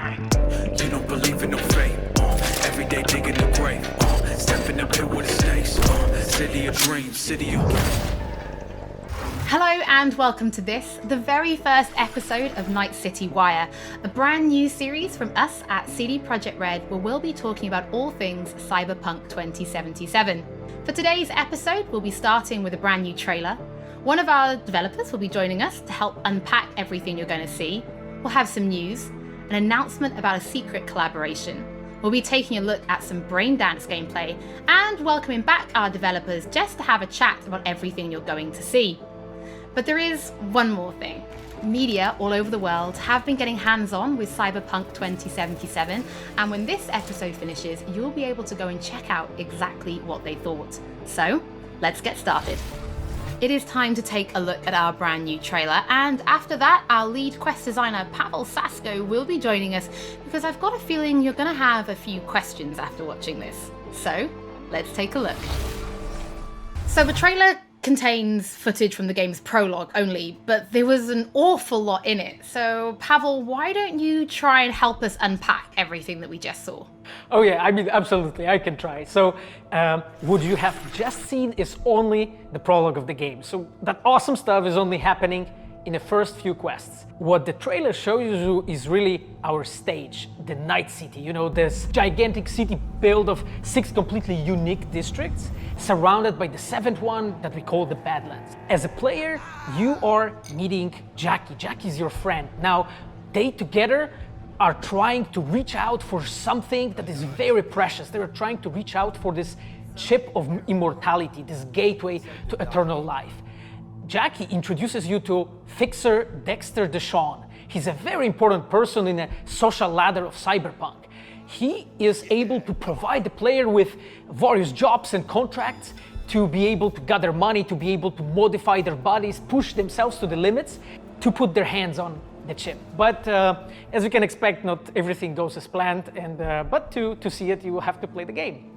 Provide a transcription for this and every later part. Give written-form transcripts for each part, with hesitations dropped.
You don't believe in no fate. Every day digging the grave. Step in the pit with the stakes. City of dreams, city of... Hello and welcome to this, the very first episode of Night City Wire, a brand new series from us at CD Projekt Red where we'll be talking about all things Cyberpunk 2077. For today's episode, we'll be starting with a brand new trailer. One of our developers will be joining us to help unpack everything you're going to see. We'll have some news, an announcement about a secret collaboration. We'll be taking a look at some Braindance gameplay and welcoming back our developers just to have a chat about everything you're going to see. But there is one more thing. Media all over the world have been getting hands-on with Cyberpunk 2077, and when this episode finishes, you'll be able to go and check out exactly what they thought. So, let's get started. It is time to take a look at our brand new trailer, and after that, our lead quest designer Pavel Sasko will be joining us because I've got a feeling you're going to have a few questions after watching this. So, let's take a look. So the trailer contains footage from the game's prologue only, but there was an awful lot in it. So Pavel, why don't you try and help us unpack everything that we just saw? Oh yeah, I mean, absolutely, I can try. So what you have just seen is only the prologue of the game. So that awesome stuff is only happening in the first few quests. What the trailer shows you is really our stage, the Night City. You know, this gigantic city built of 6 completely unique districts, surrounded by the 7th one that we call the Badlands. As a player, you are meeting Jackie. Jackie is your friend. Now, they together are trying to reach out for something that is very precious. They are trying to reach out for this chip of immortality, this gateway to eternal life. Jackie introduces you to Fixer Dexter Deshawn. He's a very important person in a social ladder of Cyberpunk. He is able to provide the player with various jobs and contracts to be able to gather money, to be able to modify their bodies, push themselves to the limits, to put their hands on the chip. But as you can expect, not everything goes as planned, and but to see it, you will have to play the game.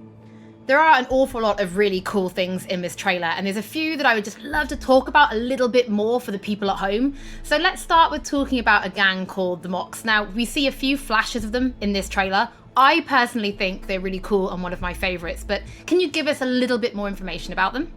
There are an awful lot of really cool things in this trailer, and there's a few that I would just love to talk about a little bit more for the people at home. So let's start with talking about a gang called the Mox. Now, we see a few flashes of them in this trailer. I personally think they're really cool and one of my favorites, but can you give us a little bit more information about them?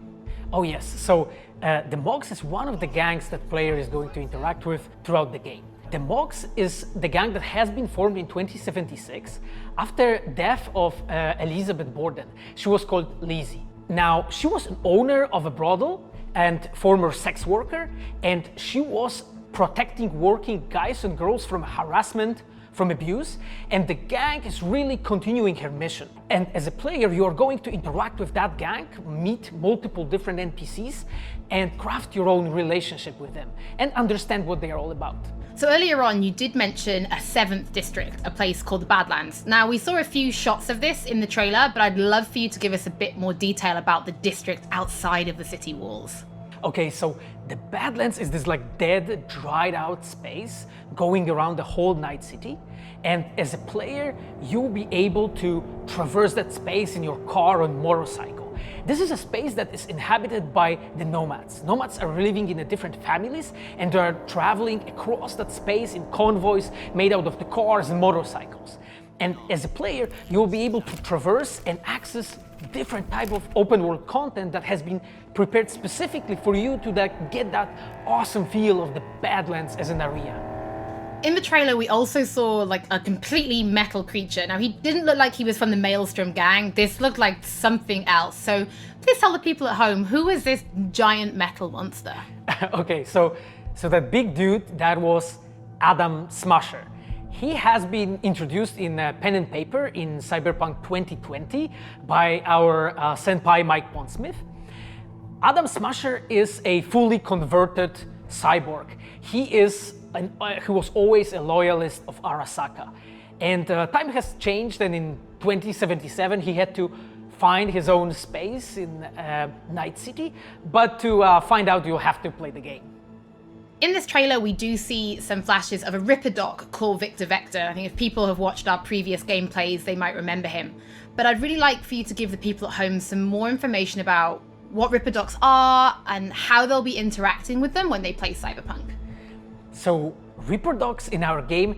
Oh yes, so the Mox is one of the gangs that player is going to interact with throughout the game. The Mox is the gang that has been formed in 2076 after death of Elizabeth Borden. She was called Lizzie. Now, she was an owner of a brothel and former sex worker, and she was protecting working guys and girls from harassment, from abuse, and the gang is really continuing her mission. And as a player, you are going to interact with that gang, meet multiple different NPCs, and craft your own relationship with them, and understand what they are all about. So earlier on, you did mention a 7th district, a place called the Badlands. Now, we saw a few shots of this in the trailer, but I'd love for you to give us a bit more detail about the district outside of the city walls. Okay, so the Badlands is this like dead, dried out space going around the whole Night City. And as a player, you'll be able to traverse that space in your car or motorcycle. This is a space that is inhabited by the nomads. Nomads are living in different families, and they are traveling across that space in convoys made out of the cars and motorcycles. And as a player, you'll be able to traverse and access different type of open world content that has been prepared specifically for you to get that awesome feel of the Badlands as an area. In the trailer, we also saw like a completely metal creature. Now, he didn't look like he was from the Maelstrom gang. This looked like something else. So please tell the people at home, who is this giant metal monster? Okay, so that big dude, that was Adam Smasher. He has been introduced in pen and paper in Cyberpunk 2020 by our senpai Mike Pondsmith. Adam Smasher is a fully converted cyborg. He was always a loyalist of Arasaka. And time has changed, and in 2077 he had to find his own space in Night City, but to find out you'll have to play the game. In this trailer, we do see some flashes of a Ripper Doc called Victor Vector. I think if people have watched our previous gameplays, they might remember him. But I'd really like for you to give the people at home some more information about what Ripper Docs are and how they'll be interacting with them when they play Cyberpunk. So Ripper Docs in our game,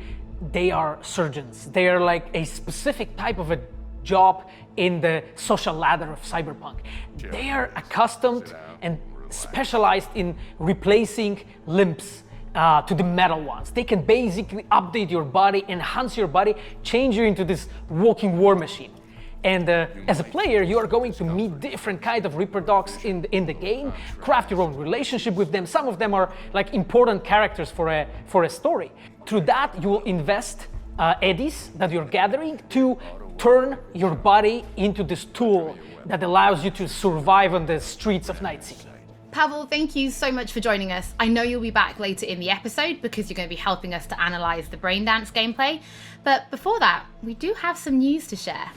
they are surgeons. They are like a specific type of a job in the social ladder of cyberpunk. They are accustomed and specialized in replacing limbs to the metal ones. They can basically update your body, enhance your body, change you into this walking war machine. And as a player, you are going to meet different kind of reproducts in the game, craft your own relationship with them. Some of them are like important characters for a story. Through that, you will invest eddies that you're gathering to turn your body into this tool that allows you to survive on the streets of Night City. Pavel, thank you so much for joining us. I know you'll be back later in the episode because you're going to be helping us to analyze the Braindance gameplay. But before that, we do have some news to share.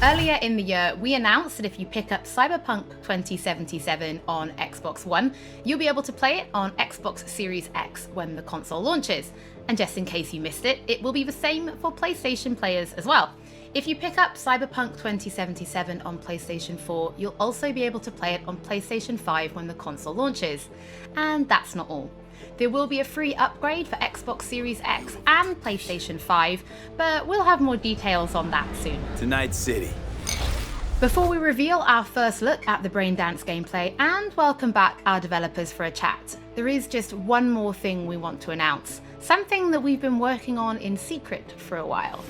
Earlier in the year, we announced that if you pick up Cyberpunk 2077 on Xbox One, you'll be able to play it on Xbox Series X when the console launches. And just in case you missed it, it will be the same for PlayStation players as well. If you pick up Cyberpunk 2077 on PlayStation 4, you'll also be able to play it on PlayStation 5 when the console launches. And that's not all. There will be a free upgrade for Xbox Series X and PlayStation 5, but we'll have more details on that soon. To Night City. Before we reveal our first look at the Braindance gameplay and welcome back our developers for a chat, there is just one more thing we want to announce, something that we've been working on in secret for a while.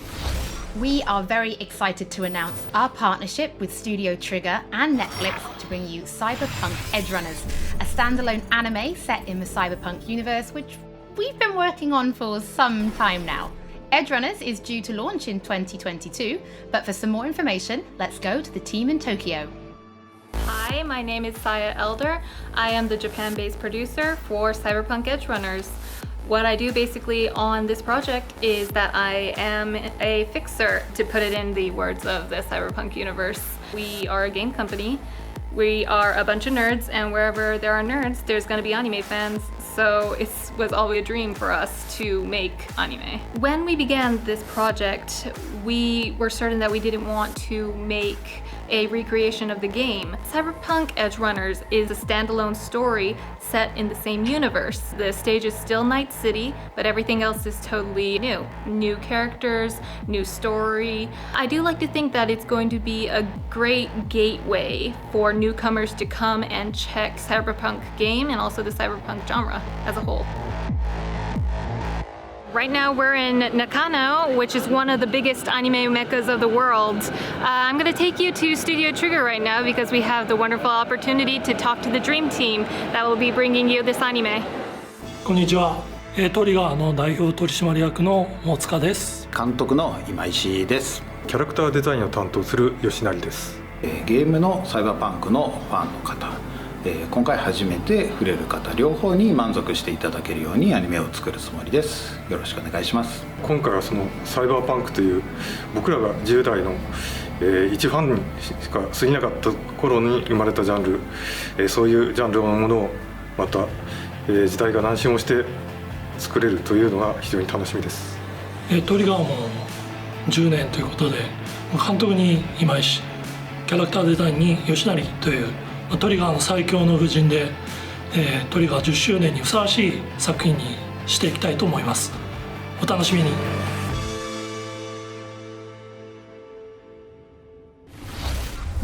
We are very excited to announce our partnership with Studio Trigger and Netflix to bring you Cyberpunk Edgerunners, a standalone anime set in the Cyberpunk universe, which we've been working on for some time now. Edgerunners is due to launch in 2022, but for some more information, let's go to the team in Tokyo. Hi, my name is Saya Elder. I am the Japan-based producer for Cyberpunk Edgerunners. What I do basically on this project is that I am a fixer, to put it in the words of the Cyberpunk universe. We are a game company. We are a bunch of nerds, and wherever there are nerds, there's going to be anime fans. So it was always a dream for us to make anime. When we began this project, we were certain that we didn't want to make a recreation of the game. Cyberpunk Edgerunners is a standalone story set in the same universe. The stage is still Night City, but everything else is totally new. New characters, new story. I do like to think that it's going to be a great gateway for newcomers to come and check Cyberpunk game and also the Cyberpunk genre as a whole. Right now we're in Nakano, which is one of the biggest anime meccas of the world. I'm going to take you to Studio Trigger right now because we have the wonderful opportunity to talk to the dream team that will be bringing you this anime. こんにちは。トリガーの代表取締役の大塚です。監督の今石です。キャラクターデザインを担当する吉成です。ゲームのサイバーパンクのファンの方、今回初めて触れる方両方に満足していただけるようにアニメを作るつもりです。よろしくお願いします。今回はそのサイバーパンクという僕らが10代の一ファンにしか過ぎなかった頃に生まれたジャンル、そういうジャンルのものをまた、時代が何周もして作れるというのが非常に楽しみです。トリガーも10年ということで、監督に今石、キャラクターデザインに吉成というトリガーの最強の布陣で、トリガー10周年にふさわしい作品にしていきたいと思います。お楽しみに。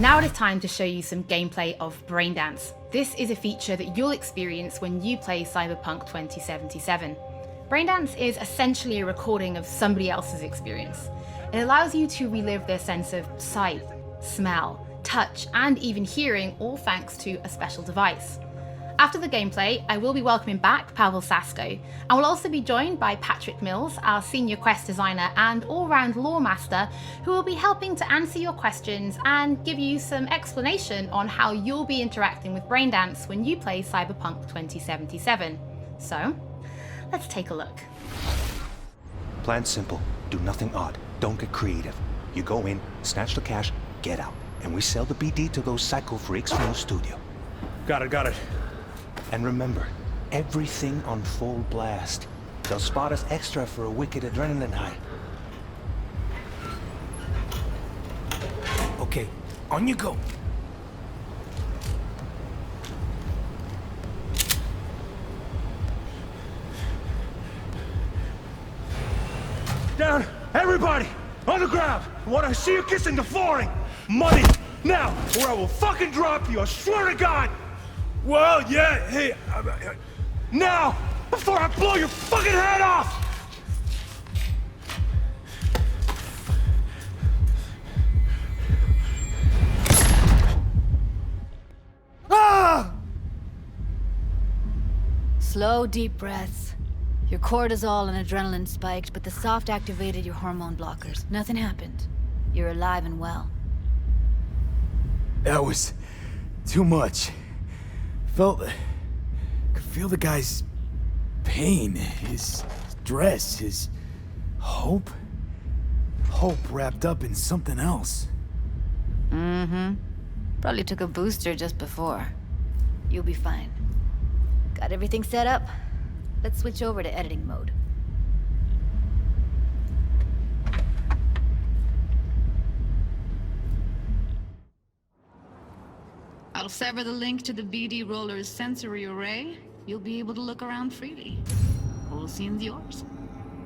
Now it is time to show you some gameplay of Braindance. This is a feature that you'll experience when you play Cyberpunk 2077. Braindance is essentially a recording of somebody else's experience. It allows you to relive their sense of sight, smell, touch, and even hearing, all thanks to a special device. After the gameplay, I will be welcoming back Pavel Sasko, and will also be joined by Patrick Mills, our senior quest designer and all-round lore master, who will be helping to answer your questions and give you some explanation on how you'll be interacting with Braindance when you play Cyberpunk 2077. So, let's take a look. Plan simple. Do nothing odd. Don't get creative. You go in, snatch the cash, get out. And we sell the BD to those psycho freaks from the studio. Got it. And remember, everything on full blast. They'll spot us extra for a wicked adrenaline high. Okay, on you go. Down! Everybody! On the ground! I want to see you kissing the flooring! Money! Now! Or I will fucking drop you, I swear to God! Well, yeah, hey, Now! Before I blow your fucking head off! Ah! Slow, deep breaths. Your cortisol and adrenaline spiked, but the soft activated your hormone blockers. Nothing happened. You're alive and well. that was too much. Could feel the guy's pain, his stress, his hope. Hope wrapped up in something else. Mm-hmm. Probably took a booster just before. You'll be fine. Got everything set up? Let's switch over to editing mode. I'll sever the link to the BD Roller's sensory array. You'll be able to look around freely. Whole scene's yours.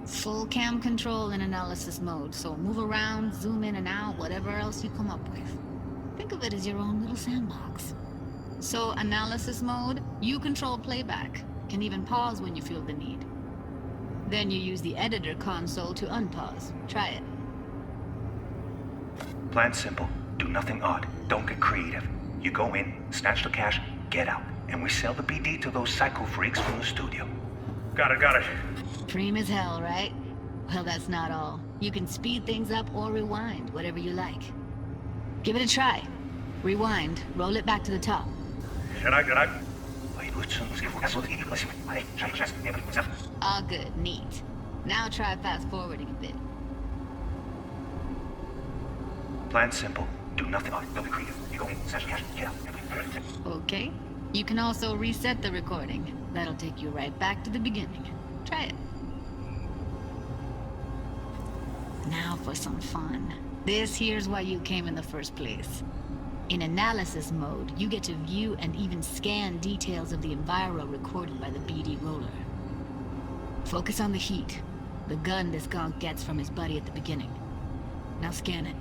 Full cam control in analysis mode, so move around, zoom in and out, whatever else you come up with. Think of it as your own little sandbox. So, analysis mode, you control playback. Can even pause when you feel the need. Then you use the editor console to unpause. Try it. Plan simple. Do nothing odd. Don't get creative. You go in, snatch the cash, get out. And we sell the BD to those psycho freaks from the studio. Got it. Preem as hell, right? Well, that's not all. You can speed things up or rewind, whatever you like. Give it a try. Rewind, roll it back to the top. All good, neat. Now try fast forwarding a bit. Plan simple. Do nothing odd. Don't be creative. You go in, snatch the cash, get out. Okay. You can also reset the recording. That'll take you right back to the beginning. Try it. Now for some fun. This here's why you came in the first place. In analysis mode, you get to view and even scan details of the enviro recorded by the BD roller. Focus on the heat, the gun this gonk gets from his buddy at the beginning. Now scan it.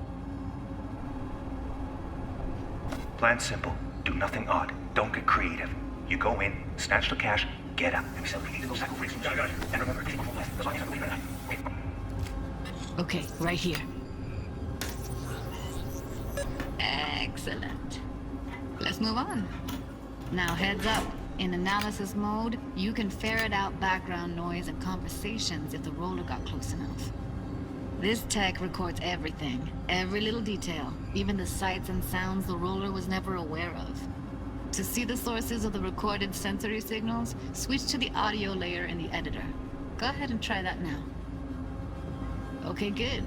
Plan simple. Do nothing odd. Don't get creative. You go in, snatch the cash, get out. And we sell the BD to those psycho freaks from the studio. And remember, keep on left. That's all you have to leave it. Okay, right here. Excellent. Let's move on. Now heads up. In analysis mode, you can ferret out background noise and conversations if the roller got close enough. This tech records everything, every little detail, even the sights and sounds the roller was never aware of. To see the sources of the recorded sensory signals, switch to the audio layer in the editor. Go ahead and try that now. Okay, good.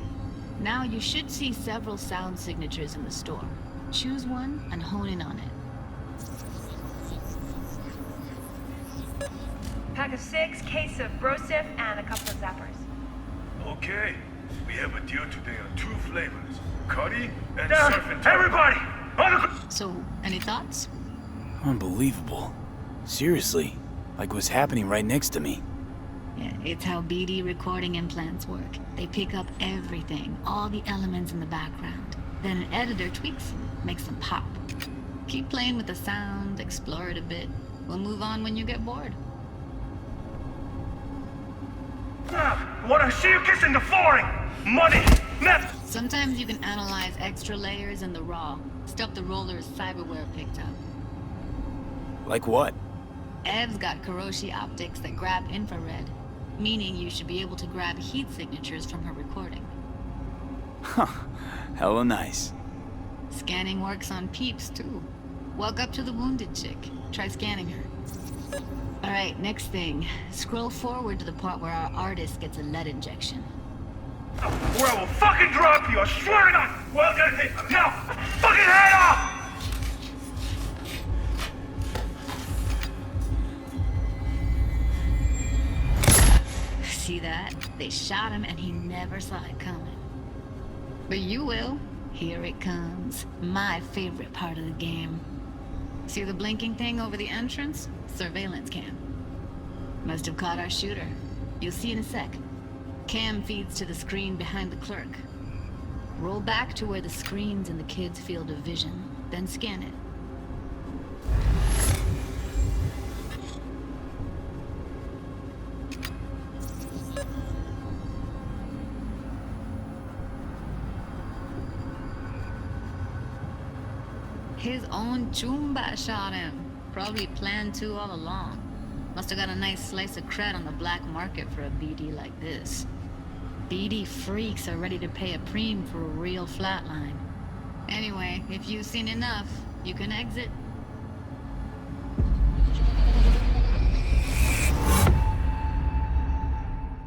Now you should see several sound signatures in the store. Choose one and hone in on it. Pack of 6, case of Brosif, and a couple of zappers. Okay, we have a deal today on 2 flavors, curry and Down! surf and Everybody! On the So, any thoughts? Unbelievable. Seriously, like what's happening right next to me. Yeah, it's how BD recording implants work. They pick up everything, all the elements in the background. Then an editor tweaks them, makes them pop. Keep playing with the sound, explore it a bit. We'll move on when you get bored. I want to see you kissing the flooring! Money! Net! Sometimes you can analyze extra layers in the raw, stuff the roller's cyberware picked up. Like what? Ev's got Kiroshi optics that grab infrared, meaning you should be able to grab heat signatures from her recording. Huh. Hella nice. Scanning works on peeps, too. Walk up to the wounded chick. Try scanning her. Alright, next thing. Scroll forward to the part where our artist gets a lead injection. Or I will fucking drop you, I swear to God! Well, now! Fucking head off! See that? They shot him and he never saw it coming. But you will. Here it comes. My favorite part of the game. See the blinking thing over the entrance? Surveillance cam. Must have caught our shooter. You'll see in a sec. Cam feeds to the screen behind the clerk. Roll back to where the screen's in the kid's field of vision, then scan it. His own Chumba shot him. Probably planned to all along. Must have got a nice slice of cred on the black market for a BD like this. BD freaks are ready to pay a preem for a real flatline. Anyway, if you've seen enough, you can exit.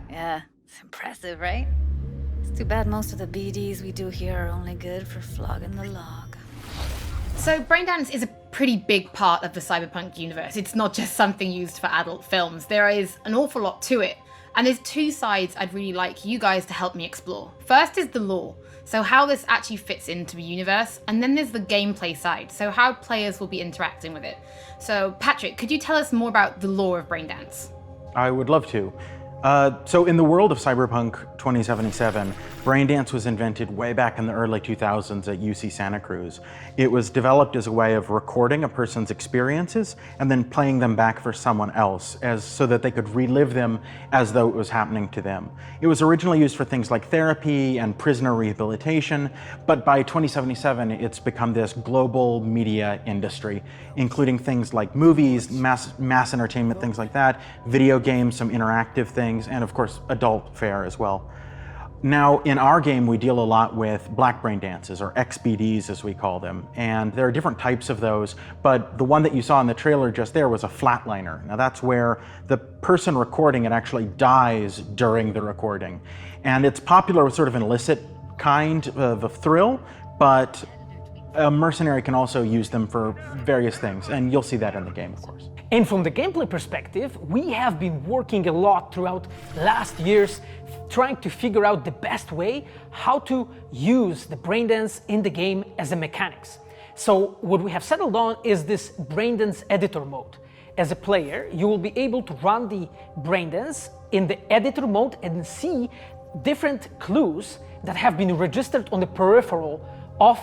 Yeah, it's impressive, right? It's too bad most of the BDs we do here are only good for flogging the log. So Braindance is a pretty big part of the cyberpunk universe. It's not just something used for adult films. There is an awful lot to it. And there's two sides I'd really like you guys to help me explore. First is the lore, so how this actually fits into the universe, and then there's the gameplay side, so how players will be interacting with it. So Patrick, could you tell us more about the lore of Braindance? I would love to. So in the world of Cyberpunk 2077, Braindance was invented way back in the early 2000s at UC Santa Cruz. It was developed as a way of recording a person's experiences and then playing them back for someone else so that they could relive them as though it was happening to them. It was originally used for things like therapy and prisoner rehabilitation, but by 2077 it's become this global media industry, including things like movies, mass entertainment, things like that, video games, some interactive things, and of course adult fare as well. Now in our game we deal a lot with black brain dances, or XBDs as we call them, and there are different types of those, but the one that you saw in the trailer just there was a flatliner. Now that's where the person recording it actually dies during the recording, and it's popular with sort of an illicit kind of a thrill, but a mercenary can also use them for various things, and you'll see that in the game, of course. And from the gameplay perspective, we have been working a lot throughout last years trying to figure out the best way how to use the braindance in the game as a mechanics. So what we have settled on is this braindance editor mode. As a player, you will be able to run the braindance in the editor mode and see different clues that have been registered on the peripheral of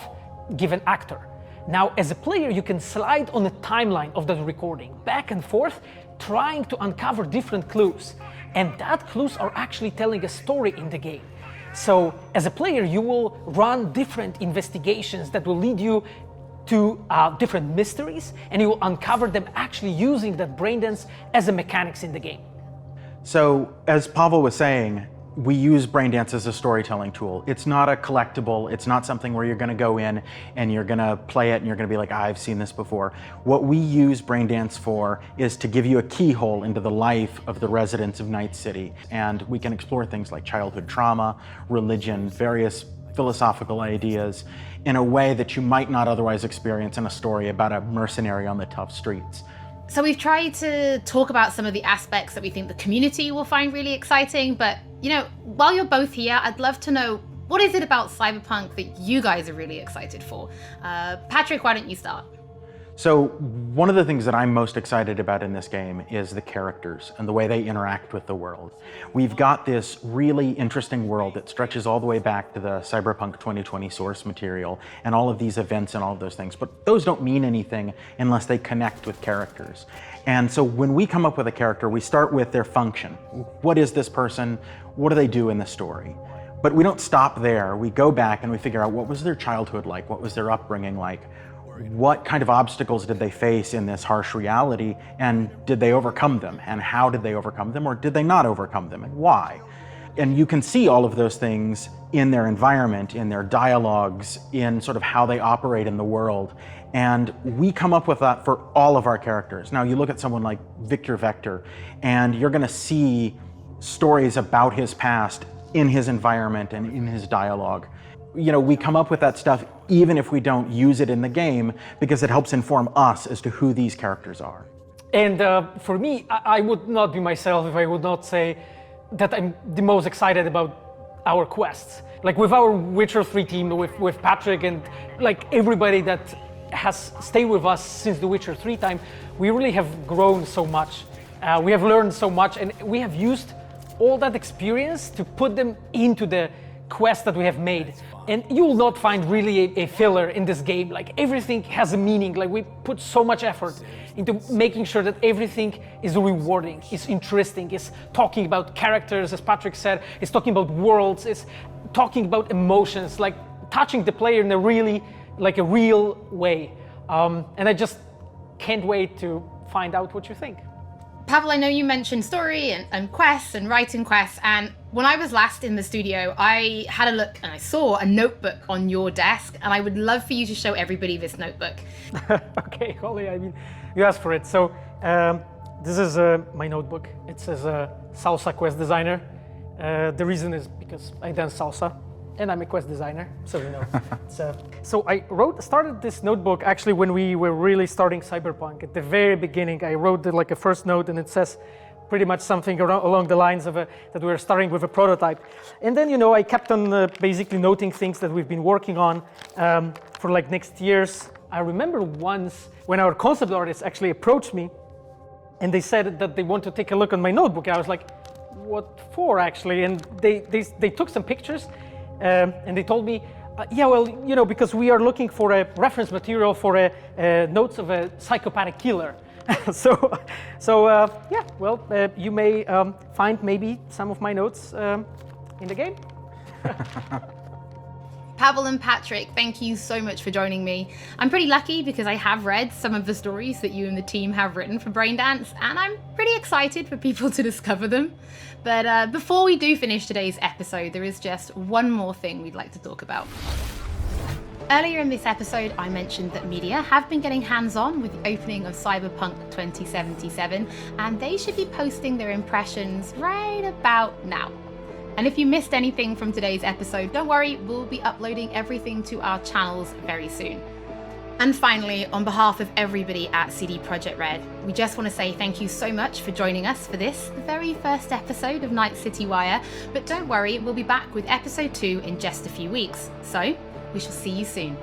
given actor. Now, as a player, you can slide on the timeline of the recording back and forth, trying to uncover different clues. And that clues are actually telling a story in the game. So, as a player, you will run different investigations that will lead you to different mysteries, and you will uncover them actually using that braindance as a mechanics in the game. So, as Pavel was saying, we use Braindance as a storytelling tool. It's not a collectible. It's not something where you're going to go in and you're going to play it and you're going to be like, I've seen this before. What we use Braindance for is to give you a keyhole into the life of the residents of Night City. And we can explore things like childhood trauma, religion, various philosophical ideas in a way that you might not otherwise experience in a story about a mercenary on the tough streets. So we've tried to talk about some of the aspects that we think the community will find really exciting, but you know, while you're both here, I'd love to know, what is it about Cyberpunk that you guys are really excited for? Patrick, why don't you start? So one of the things that I'm most excited about in this game is the characters and the way they interact with the world. We've got this really interesting world that stretches all the way back to the Cyberpunk 2020 source material and all of these events and all of those things, but those don't mean anything unless they connect with characters. And so when we come up with a character, we start with their function. What is this person? What do they do in the story? But we don't stop there. We go back and we figure out, what was their childhood like? What was their upbringing like? What kind of obstacles did they face in this harsh reality, and did they overcome them? And how did they overcome them, or did they not overcome them, and why? And you can see all of those things in their environment, in their dialogues, in sort of how they operate in the world. And we come up with that for all of our characters. Now you look at someone like Victor Vector, and you're gonna see stories about his past in his environment and in his dialogue. You know, we come up with that stuff even if we don't use it in the game, because it helps inform us as to who these characters are. And for me, I would not be myself if I would not say that I'm the most excited about our quests. Like with our Witcher 3 team, with Patrick and like everybody that has stayed with us since the Witcher 3 time, we really have grown so much. We have learned so much, and we have used all that experience to put them into the quest that we have made. And you will not find really a filler in this game. Like, everything has a meaning. Like, we put so much effort into making sure that everything is rewarding, is interesting, is talking about characters, as Patrick said, is talking about worlds, is talking about emotions, like touching the player in a really, like a real way. And I just can't wait to find out what you think. Pavel, I know you mentioned story and quests and writing quests, and when I was last in the studio, I had a look and I saw a notebook on your desk, and I would love for you to show everybody this notebook. Okay, Holly, I mean, you asked for it. So this is my notebook. It says Salsa Quest Designer. The reason is because I dance salsa, and I'm a quest designer, so you know. So I started this notebook actually when we were really starting Cyberpunk. At the very beginning, I wrote like a first note, and it says pretty much something along the lines of that we were starting with a prototype. And then, you know, I kept on basically noting things that we've been working on for like next years. I remember once when our concept artists actually approached me, and they said that they want to take a look on my notebook. And I was like, what for actually? And they took some pictures, and they told me, yeah, well, you know, because we are looking for a reference material for notes of a psychopathic killer. Yeah, well, you may find maybe some of my notes in the game. Pavel and Patrick, thank you so much for joining me. I'm pretty lucky because I have read some of the stories that you and the team have written for Braindance, and I'm pretty excited for people to discover them. But before we do finish today's episode, there is just one more thing we'd like to talk about. Earlier in this episode, I mentioned that media have been getting hands-on with the opening of Cyberpunk 2077, and they should be posting their impressions right about now. And if you missed anything from today's episode, don't worry, we'll be uploading everything to our channels very soon. And finally, on behalf of everybody at CD Projekt Red, we just want to say thank you so much for joining us for this, the very first episode of Night City Wire. But don't worry, we'll be back with episode 2 in just a few weeks. So, we shall see you soon.